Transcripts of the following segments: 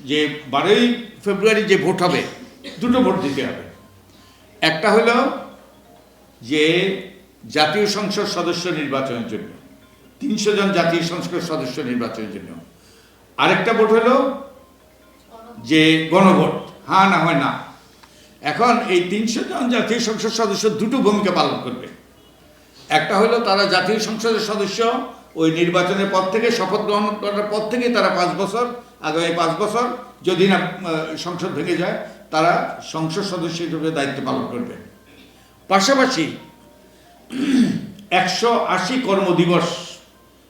যে 12ই ফেব্রুয়ারি যে ভোট হবে, দুটো ভোট দিতে হবে। একটা হলো যে জাতীয় সংসদ সদস্য নির্বাচনের জন্য 300 জন জাতীয় সংসদ সদস্য নির্বাচনের জন্য। আরেকটা ভোট হলো যে গণভোট, হ্যাঁ না হয় না। এখন এই 300 জন জাতীয় সংসদ সদস্য দুটো ভূমিকা পালন করবে। একটা হলো তারা জাতীয় সংসদের সদস্য ওই নির্বাচনের পর থেকে, শপথ গ্রহণ করার পর থেকে তারা 5 বছর, আগামী 5 বছর যদি না সংসদ ভেঙে যায়, তারা সংসদ সদস্য হিসেবে দায়িত্ব পালন করবে। পাশাপাশি 180 কর্মদিবস,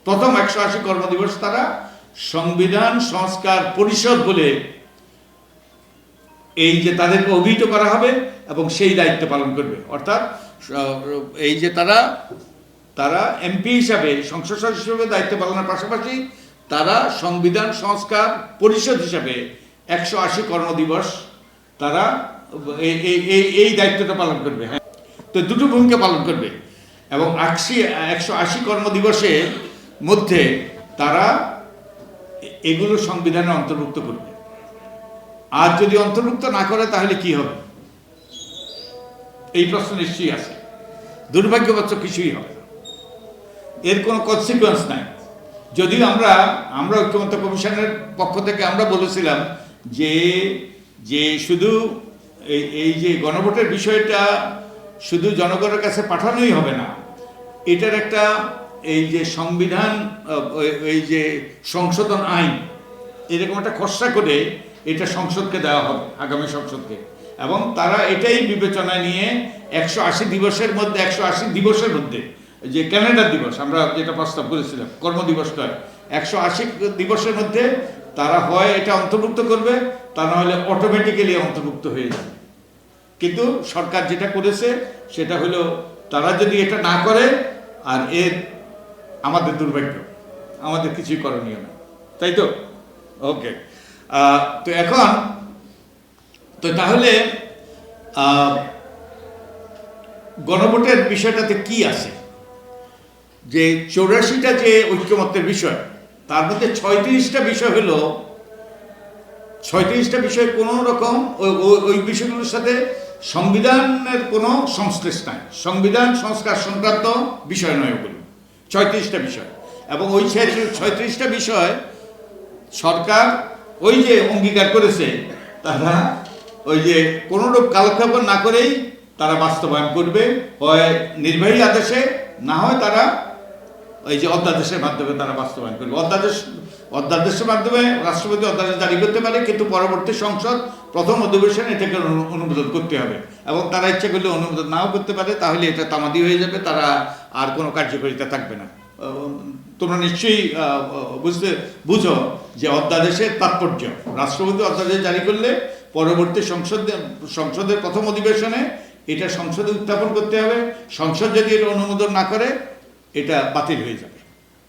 প্রথম 180 কর্মদিবস তারা সংবিধান সংস্কার পরিষদ বলে এই যে তাদেরকে অভিহিত করা হবে এবং সেই দায়িত্ব পালন করবে। অর্থাৎ এই যে তারা এমপি হিসাবে, সংসদ সদস্য হিসেবে দায়িত্ব পালনের পাশাপাশি তারা সংবিধান সংস্কার পরিষদ হিসাবে 180 কর্মদিবস তারা এই দায়িত্বটা পালন করবে। হ্যাঁ, তো দুটো ভূমিকা পালন করবে এবং 180 কর্মদিবসের মধ্যে তারা এগুলো সংবিধানে অন্তর্ভুক্ত করবে। আর যদি অন্তর্ভুক্ত না করে তাহলে কি হবে, এই প্রশ্ন নিশ্চয়ই আছে। দুর্ভাগ্যবশত কিছুই হবে না, এর কোনো কনসিকুয়েন্স নাই। যদিও আমরা ঐক্যমত্য কমিশনের পক্ষ থেকে আমরা বলেছিলাম যে শুধু এই যে গণভোটের বিষয়টা শুধু জনগণের কাছে পাঠানোই হবে না, এটার একটা এই যে সংবিধান, এই যে সংশোধন আইন, এরকম একটা খসড়া করে এটা সংসদকে দেওয়া হবে, আগামী সংসদকে। এবং তারা এটাই বিবেচনায় নিয়ে 180 দিবসের মধ্যে যে ক্যালেন্ডার দিবস আমরা যেটা প্রস্তাব করেছিলাম, কর্মদিবস নয়, 180 দিবসের মধ্যে তারা হয় এটা অন্তর্ভুক্ত করবে, তা না হলে অটোমেটিক্যালি অন্তর্ভুক্ত হয়ে যাবে। কিন্তু সরকার যেটা করেছে সেটা হলো তারা যদি এটা না করে, আর এর আমাদের দুর্ভাগ্য, আমাদের কিছুই করণীয় না, তাই তো? ওকে, তো এখন তো তাহলে গণভোটের বিষয়টাতে কি আছে, যে 84টা যে ঐক্যমত্যের বিষয়, তার মধ্যে 36টা বিষয় হলো, 36টা বিষয় কোনো রকম ওই বিষয়গুলোর সাথে সংবিধানের কোনো সংশ্লেষ নাই, সংবিধান সংস্কার সংক্রান্ত বিষয় নয় ওগুলো, 36টা বিষয়। এবং ওই 36টা বিষয় সরকার ওই যে অঙ্গীকার করেছে, তারা ওই যে কোনোরূপ কালক্ষেপণ না করেই তারা বাস্তবায়ন করবে, হয় নির্বাহী আদেশে, না হয় তারা ওই যে অধ্যাদেশের মাধ্যমে তারা বাস্তবায়ন করবে। অধ্যাদেশের মাধ্যমে রাষ্ট্রপতি অধ্যাদেশ জারি করতে পারে, কিন্তু পরবর্তী সংসদ প্রথম অধিবেশনে এটাকে অনুমোদন করতে হবে। এবং তারা ইচ্ছে করলে অনুমোদন নাও করতে পারে, তাহলে এটা তামাদি হয়ে যাবে, তারা আর কোনো কার্যকারিতা থাকবে না। তোমরা নিশ্চয়ই বুঝো যে অধ্যাদেশের তাৎপর্য। রাষ্ট্রপতি অধ্যাদেশ জারি করলে পরবর্তী সংসদের প্রথম অধিবেশনে এটা সংসদে উত্থাপন করতে হবে। সংসদ যদি এটা অনুমোদন না করে, এটা বাতিল হয়ে যাবে।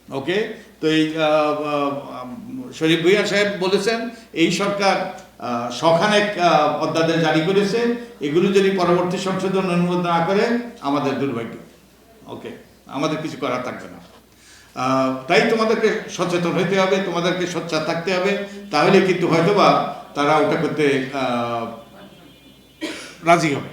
ওকে, তো এই শরীফ ভূঁইয়া সাহেব বলেছেন এই সরকার শখানেক অধ্যাদেশ জারি করেছে, এগুলো যদি পরবর্তী সংশোধন অনুমোদন না করে আমাদের দুর্ভাগ্য। ওকে, আমাদের কিছু করার থাকবে না। তাই তোমাদেরকে সচেতন হতে হবে, তোমাদেরকে সোচ্চার থাকতে হবে, তাহলে কিন্তু হয়তোবা তারা ওটা করতে রাজি হবে।